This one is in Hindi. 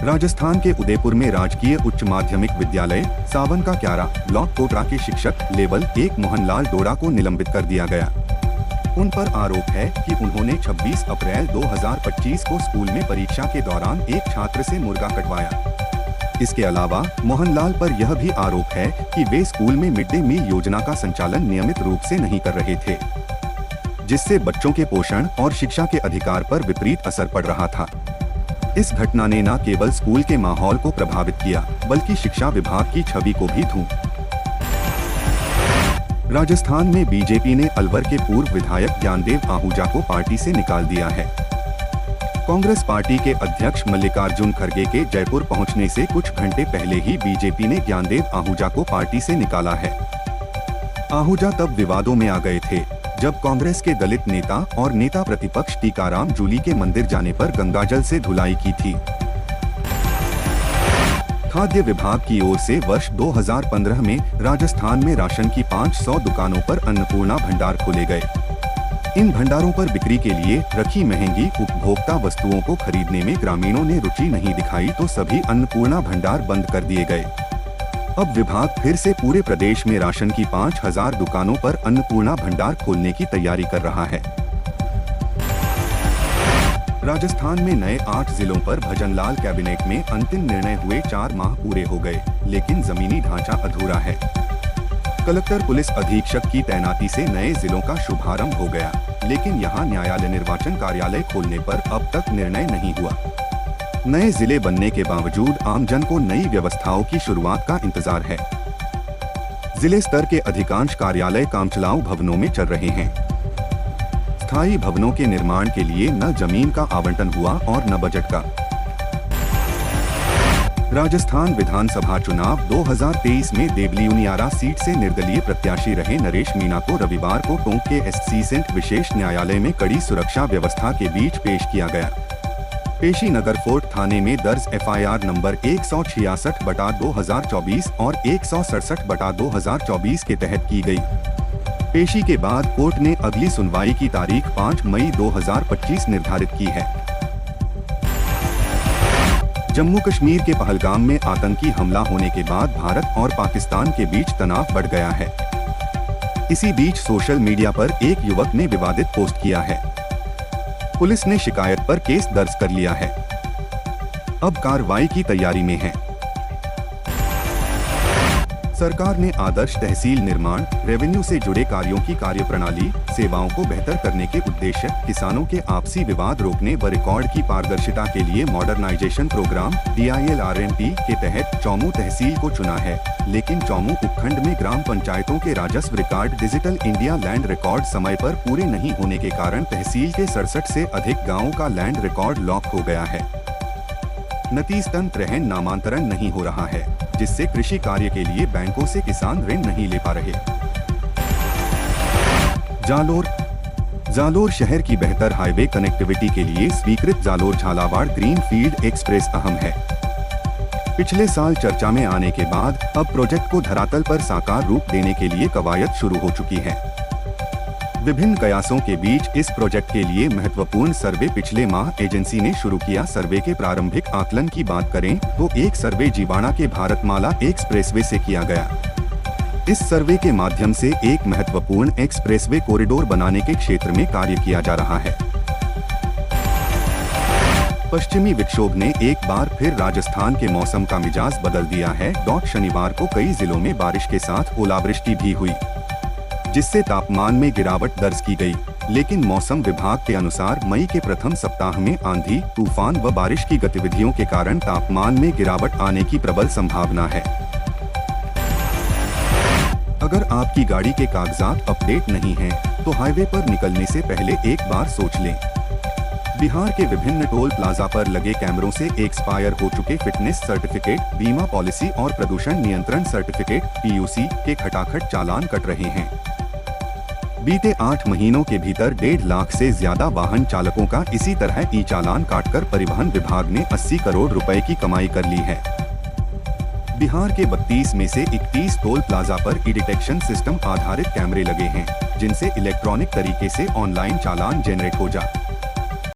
राजस्थान के उदयपुर में राजकीय उच्च माध्यमिक विद्यालय सावन का क्यारा ब्लॉक कोटरा के शिक्षक लेवल 1 मोहनलाल डोरा को निलंबित कर दिया गया। उन पर आरोप है कि उन्होंने 26 अप्रैल 2025 को स्कूल में परीक्षा के दौरान एक छात्र से मुर्गा कटवाया। इसके अलावा मोहनलाल पर यह भी आरोप है कि वे स्कूल में मिड डे मील योजना का संचालन नियमित रूप से नहीं कर रहे थे, जिससे बच्चों के पोषण और शिक्षा के अधिकार पर विपरीत असर पड़ रहा था। इस घटना ने न केवल स्कूल के माहौल को प्रभावित किया, बल्कि शिक्षा विभाग की छवि को भी धूं। राजस्थान में बीजेपी ने अलवर के पूर्व विधायक ज्ञानदेव आहूजा को पार्टी से निकाल दिया है। कांग्रेस पार्टी के अध्यक्ष मल्लिकार्जुन खड़गे के जयपुर पहुंचने से कुछ घंटे पहले ही बीजेपी ने ज्ञानदेव आहूजा को पार्टी से निकाला है। आहूजा तब विवादों में आ गए थे जब कांग्रेस के दलित नेता और नेता प्रतिपक्ष टीकाराम जूली के मंदिर जाने पर गंगाजल से धुलाई की थी। खाद्य विभाग की ओर से वर्ष 2015 में राजस्थान में राशन की 500 दुकानों पर अन्नपूर्णा भंडार खोले गए। इन भंडारों पर बिक्री के लिए रखी महंगी उपभोक्ता वस्तुओं को खरीदने में ग्रामीणों ने रुचि नहीं दिखाई तो सभी अन्नपूर्णा भंडार बंद कर दिए गए। अब विभाग फिर से पूरे प्रदेश में राशन की 5000 दुकानों पर अन्नपूर्णा भंडार खोलने की तैयारी कर रहा है। राजस्थान में नए 8 जिलों पर भजनलाल कैबिनेट में अंतिम निर्णय हुए 4 माह पूरे हो गए, लेकिन जमीनी ढांचा अधूरा है। कलेक्टर पुलिस अधीक्षक की तैनाती से नए जिलों का शुभारंभ हो गया, लेकिन यहां न्यायालय निर्वाचन कार्यालय खोलने पर अब तक निर्णय नहीं हुआ। नए जिले बनने के बावजूद आमजन को नई व्यवस्थाओं की शुरुआत का इंतजार है। जिले स्तर के अधिकांश कार्यालय कामचलाऊ भवनों में चल रहे हैं। स्थायी भवनों के निर्माण के लिए न जमीन का आवंटन हुआ और न बजट का। राजस्थान विधानसभा चुनाव 2023 में देवली उनियारा सीट से निर्दलीय प्रत्याशी रहे नरेश मीणा को रविवार को टोंक के एससीसेंट विशेष न्यायालय में कड़ी सुरक्षा व्यवस्था के बीच पेश किया गया। पेशी नगर फोर्ट थाने में दर्ज एफआईआर नंबर 186/2024 और 167/2024 के तहत की गई। पेशी के बाद कोर्ट ने अगली सुनवाई की तारीख 5 मई 2025 निर्धारित की है। जम्मू कश्मीर के पहलगाम में आतंकी हमला होने के बाद भारत और पाकिस्तान के बीच तनाव बढ़ गया है। इसी बीच सोशल मीडिया पर एक युवक ने विवादित पोस्ट किया है। पुलिस ने शिकायत पर केस दर्ज कर लिया है। अब कार्रवाई की तैयारी में है। सरकार ने आदर्श तहसील निर्माण, रेवेन्यू से जुड़े कार्यों की कार्यप्रणाली, सेवाओं को बेहतर करने के उद्देश्य, किसानों के आपसी विवाद रोकने व रिकॉर्ड की पारदर्शिता के लिए मॉडर्नाइजेशन प्रोग्राम DILRMP के तहत चौमू तहसील को चुना है, लेकिन चौमू उपखंड में ग्राम पंचायतों के राजस्व record digital India land record समय पर पूरे नहीं होने के कारण तहसील के 67 से अधिक गाँवों का लैंड रिकॉर्ड लॉक हो गया है। नतीजतन रहन नामांतरण नहीं हो रहा है, जिससे कृषि कार्य के लिए बैंकों से किसान ऋण नहीं ले पा रहे। जालोर शहर की बेहतर हाईवे कनेक्टिविटी के लिए स्वीकृत Jalore Jhalawar green field express अहम है। पिछले साल चर्चा में आने के बाद अब प्रोजेक्ट को धरातल पर साकार रूप देने के लिए कवायद शुरू हो चुकी है। विभिन्न कयासों के बीच इस प्रोजेक्ट के लिए महत्वपूर्ण सर्वे पिछले माह एजेंसी ने शुरू किया। सर्वे के प्रारंभिक आकलन की बात करें तो एक सर्वे जीवाणा के भारतमाला एक्सप्रेसवे से किया गया। इस सर्वे के माध्यम से एक महत्वपूर्ण एक्सप्रेसवे कॉरिडोर बनाने के क्षेत्र में कार्य किया जा रहा है। पश्चिमी विक्षोभ ने एक बार फिर राजस्थान के मौसम का मिजाज बदल दिया है। शनिवार को कई जिलों में बारिश के साथ ओलावृष्टि भी हुई, जिससे तापमान में गिरावट दर्ज की गई। लेकिन मौसम विभाग के अनुसार मई के प्रथम सप्ताह में आंधी, तूफान व बारिश की गतिविधियों के कारण तापमान में गिरावट आने की प्रबल संभावना है। अगर आपकी गाड़ी के कागजात अपडेट नहीं हैं, तो हाईवे पर निकलने से पहले एक बार सोच लें। बिहार के विभिन्न टोल प्लाजा पर लगे कैमरों से एक्सपायर हो चुके फिटनेस सर्टिफिकेट, बीमा पॉलिसी और प्रदूषण नियंत्रण सर्टिफिकेट PUC के खटाखट चालान कट रहे हैं। बीते 8 महीनों के भीतर 1.5 लाख से ज्यादा वाहन चालकों का इसी तरह ई-चालान काटकर परिवहन विभाग ने 80 करोड़ रुपए की कमाई कर ली है। बिहार के 32 में से 31 टोल प्लाजा पर ई-डिटेक्शन सिस्टम आधारित कैमरे लगे हैं, जिनसे इलेक्ट्रॉनिक तरीके से ऑनलाइन चालान जनरेट हो जा